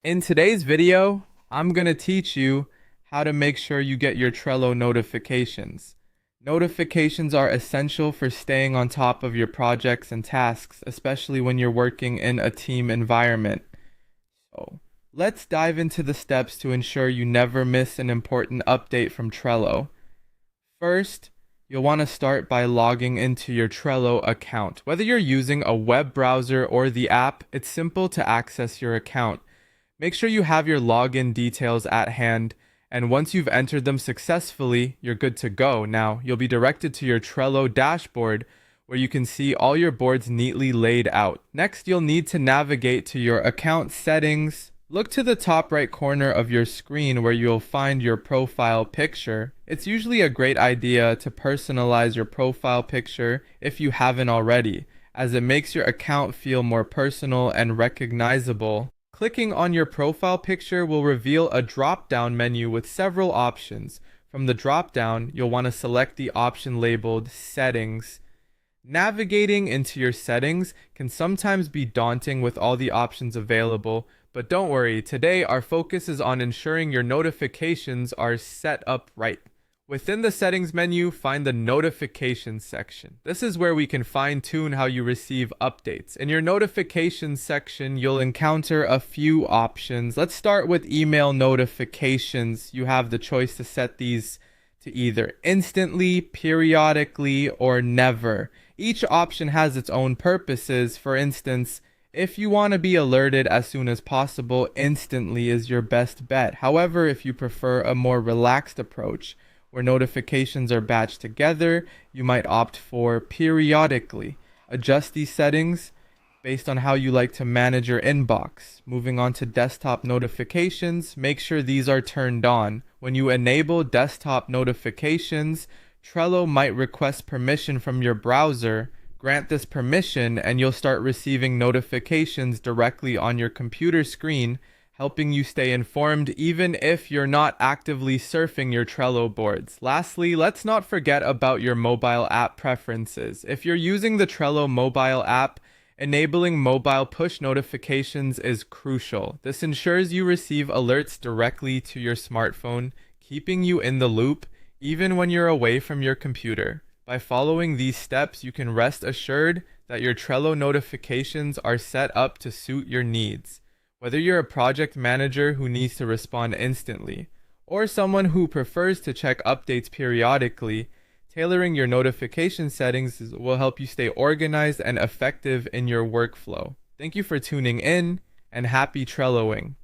In today's video, I'm going to teach you how to make sure you get your Trello notifications. Notifications are essential for staying on top of your projects and tasks, especially when you're working in a team environment. So, let's dive into the steps to ensure you never miss an important update from Trello. First, you'll want to start by logging into your Trello account. Whether you're using a web browser or the app, it's simple to access your account. Make sure you have your login details at hand, and once you've entered them successfully, you're good to go. Now, you'll be directed to your Trello dashboard where you can see all your boards neatly laid out. Next, you'll need to navigate to your account settings. Look to the top right corner of your screen where you'll find your profile picture. It's usually a great idea to personalize your profile picture if you haven't already, as it makes your account feel more personal and recognizable. Clicking on your profile picture will reveal a drop-down menu with several options. From the drop-down, you'll want to select the option labeled Settings. Navigating into your settings can sometimes be daunting with all the options available, but don't worry, today our focus is on ensuring your notifications are set up right. Within the settings menu, find the notifications section. This is where we can fine-tune how you receive updates. In your notifications section, you'll encounter a few options. Let's start with email notifications. You have the choice to set these to either instantly, periodically, or never. Each option has its own purposes. For instance, if you want to be alerted as soon as possible, instantly is your best bet. However, if you prefer a more relaxed approach, where notifications are batched together, you might opt for periodically. Adjust these settings based on how you like to manage your inbox. Moving on to desktop notifications, make sure these are turned on. When you enable desktop notifications, Trello might request permission from your browser. Grant this permission and you'll start receiving notifications directly on your computer screen, helping you stay informed even if you're not actively surfing your Trello boards. Lastly, let's not forget about your mobile app preferences. If you're using the Trello mobile app, enabling mobile push notifications is crucial. This ensures you receive alerts directly to your smartphone, keeping you in the loop even when you're away from your computer. By following these steps, you can rest assured that your Trello notifications are set up to suit your needs. Whether you're a project manager who needs to respond instantly, or someone who prefers to check updates periodically, tailoring your notification settings will help you stay organized and effective in your workflow. Thank you for tuning in, and happy Trelloing.